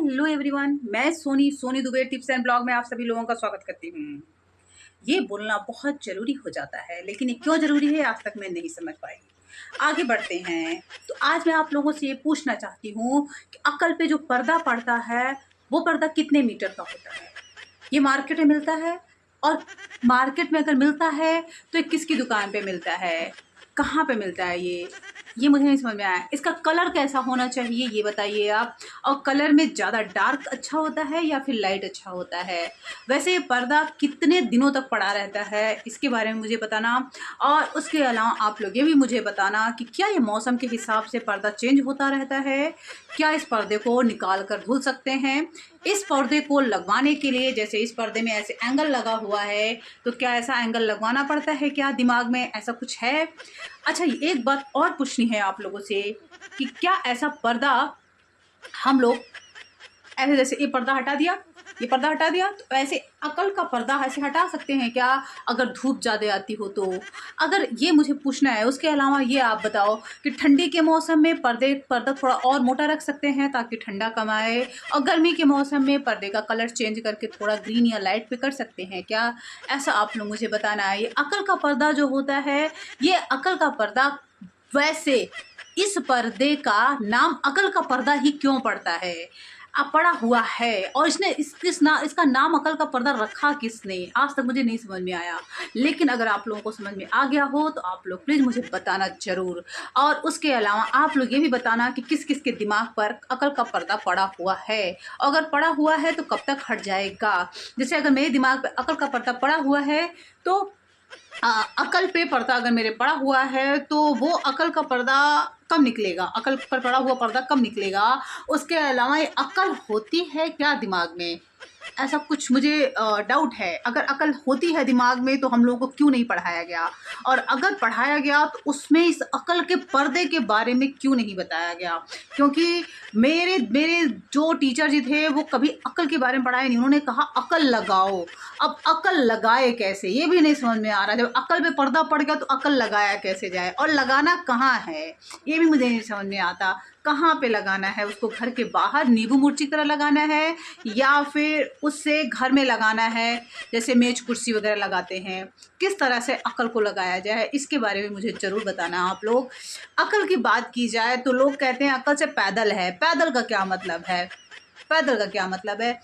Hello everyone, मैं Soni Dubey tips and blog में आप सभी लोगों का स्वागत करती हूँ। ये बोलना बहुत ज़रूरी हो जाता है, लेकिन ये क्यों ज़रूरी है आज तक मैं नहीं समझ पाई। आगे बढ़ते हैं। तो आज मैं आप लोगों से ये पूछना चाहती हूँ कि अकल पे जो पर्दा पड़ता है वो पर्दा कितने मीटर का होता है। ये मार्केट में मिलता है, और मार्केट में अगर मिलता है तो ये किसकी दुकान पे मिलता है, कहाँ पे मिलता है ये मुझे नहीं समझ में आया। इसका कलर कैसा होना चाहिए ये बताइए आप, और कलर में ज़्यादा डार्क अच्छा होता है या फिर लाइट अच्छा होता है। वैसे ये पर्दा कितने दिनों तक पड़ा रहता है इसके बारे में मुझे बताना, और उसके अलावा आप लोग ये भी मुझे बताना कि क्या ये मौसम के हिसाब से पर्दा चेंज होता रहता है, क्या इस पर्दे को निकाल कर धुल सकते हैं। इस पर्दे को लगवाने के लिए, जैसे इस पर्दे में ऐसे एंगल लगा हुआ है, तो क्या ऐसा एंगल लगवाना पड़ता है, क्या दिमाग में ऐसा कुछ है। अच्छा, एक बात और पूछनी है आप लोगों से कि क्या ऐसा पर्दा हम लोग ऐसे, जैसे ये पर्दा हटा दिया, ये पर्दा हटा दिया, तो ऐसे अकल का पर्दा ऐसे हटा सकते हैं क्या अगर धूप ज़्यादा आती हो तो। अगर ये मुझे पूछना है। उसके अलावा ये आप बताओ कि ठंडी के मौसम में पर्दा थोड़ा और मोटा रख सकते हैं ताकि ठंडा कम आए, और गर्मी के मौसम में पर्दे का कलर चेंज करके थोड़ा ग्रीन या लाइट पे कर सकते हैं क्या। ऐसा आप लोग मुझे बताना है। ये अकल का पर्दा जो होता है, ये अकल का पर्दा, वैसे इस पर्दे का नाम अकल का पर्दा ही क्यों पड़ता है, अब पड़ा हुआ है, और इसका नाम अकल का पर्दा रखा किसने, आज तक मुझे नहीं समझ में आया। लेकिन अगर आप लोगों को समझ में आ गया हो तो आप लोग प्लीज़ मुझे बताना ज़रूर। और उसके अलावा आप लोग ये भी बताना कि किस किस के दिमाग पर अकल का पर्दा पड़ा हुआ है, अगर पड़ा हुआ है तो कब तक हट जाएगा। जैसे अगर मेरे दिमाग पर अकल का पर्दा पड़ा हुआ है तो अकल पे पर्दा अगर मेरे पड़ा हुआ है तो वो अकल का पर्दा कब निकलेगा, अकल पर पड़ा हुआ पर्दा कब निकलेगा। उसके अलावा ये अकल होती है क्या दिमाग में, ऐसा कुछ मुझे डाउट है। अगर अकल होती है दिमाग में तो हम लोगों को क्यों नहीं पढ़ाया गया, और अगर पढ़ाया गया तो उसमें इस अकल के पर्दे के बारे में क्यों नहीं बताया गया। क्योंकि मेरे मेरे जो टीचर जी थे वो कभी अकल के बारे में पढ़ाए नहीं, उन्होंने कहा अकल लगाओ। अब अकल लगाए कैसे ये भी नहीं समझ में आ रहा। जब अकल पे पर्दा पड़ गया तो अकल लगाया कैसे जाए, और लगाना कहाँ है ये भी मुझे नहीं समझ में आता। कहाँ पे लगाना है उसको, घर के बाहर नींबू मिर्ची की तरह लगाना है या फिर उससे घर में लगाना है, जैसे मेज कुर्सी वगैरह लगाते हैं, किस तरह से अकल को लगाया जाए इसके बारे में मुझे ज़रूर बताना आप लोग। अकल की बात की जाए तो लोग कहते हैं अकल से पैदल है, पैदल का क्या मतलब है, पैदल का क्या मतलब है।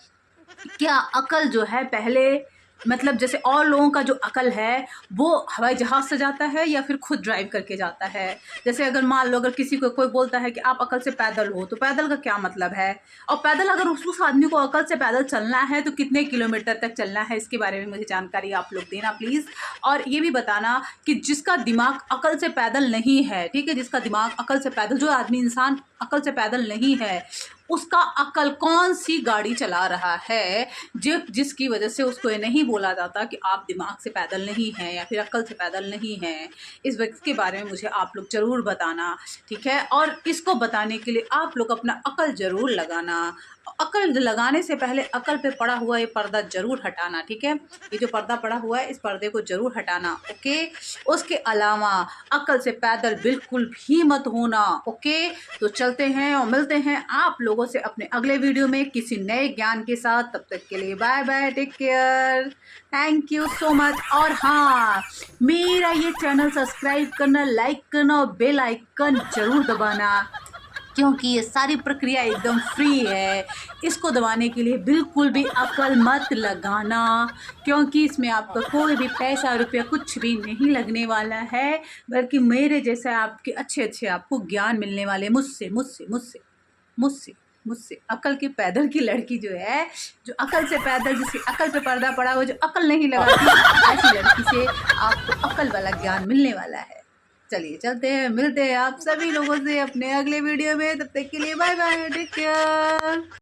क्या अकल जो है पहले, मतलब जैसे और लोगों का जो अकल है वो हवाई जहाज़ से जाता है या फिर खुद ड्राइव करके जाता है। जैसे अगर मान लो अगर किसी को कोई बोलता है कि आप अकल से पैदल हो, तो पैदल का क्या मतलब है, और पैदल अगर उस आदमी को अकल से पैदल चलना है तो कितने किलोमीटर तक चलना है, इसके बारे में मुझे जानकारी आप लोग देना प्लीज़। और ये भी बताना कि जिसका दिमाग अकल से पैदल नहीं है, ठीक है, जिसका दिमाग अकल से पैदल, जो आदमी इंसान अकल से पैदल नहीं है, उसका अकल कौन सी गाड़ी चला रहा है जिसकी वजह से उसको ये नहीं बोला जाता कि आप दिमाग से पैदल नहीं हैं या फिर अकल से पैदल नहीं हैं। इस वक्त के बारे में मुझे आप लोग ज़रूर बताना, ठीक है। और इसको बताने के लिए आप लोग अपना अकल ज़रूर लगाना। अकल लगाने से पहले अकल पे पड़ा हुआ ये पर्दा ज़रूर हटाना, ठीक है। ये जो पर्दा पड़ा हुआ है इस पर्दे को ज़रूर हटाना, ओके। उसके अलावा अकल से पैदल बिल्कुल भी मत होना, ओके। तो चलते हैं और मिलते हैं आप लोगों से अपने अगले वीडियो में किसी नए ज्ञान के साथ। तब तक के लिए bye bye, take care, thank you so much. और हाँ, मेरा ये चैनल सब्सक्राइब करना, लाइक करना और बेल आइकन ज़रूर दबाना, क्योंकि ये सारी प्रक्रिया एकदम फ्री है। इसको दबाने के लिए बिल्कुल भी अकल मत लगाना, क्योंकि इसमें आपका कोई भी पैसा रुपया कुछ भी नहीं लगने वाला है, बल्कि मेरे जैसे आपके अच्छे आपको ज्ञान मिलने वाले मुझसे मुझसे मुझसे मुझसे मुझसे अकल के पैदल की लड़की जो है, जो अकल से पैदल, जिसकी अकल पे पर्दा पड़ा हो, जो अकल नहीं लगाती, ऐसी लड़की से आपको अकल वाला ज्ञान मिलने वाला है। चलिए चलते हैं, मिलते हैं आप सभी लोगों से अपने अगले वीडियो में। तब तक के लिए बाय बाय, टेक केयर।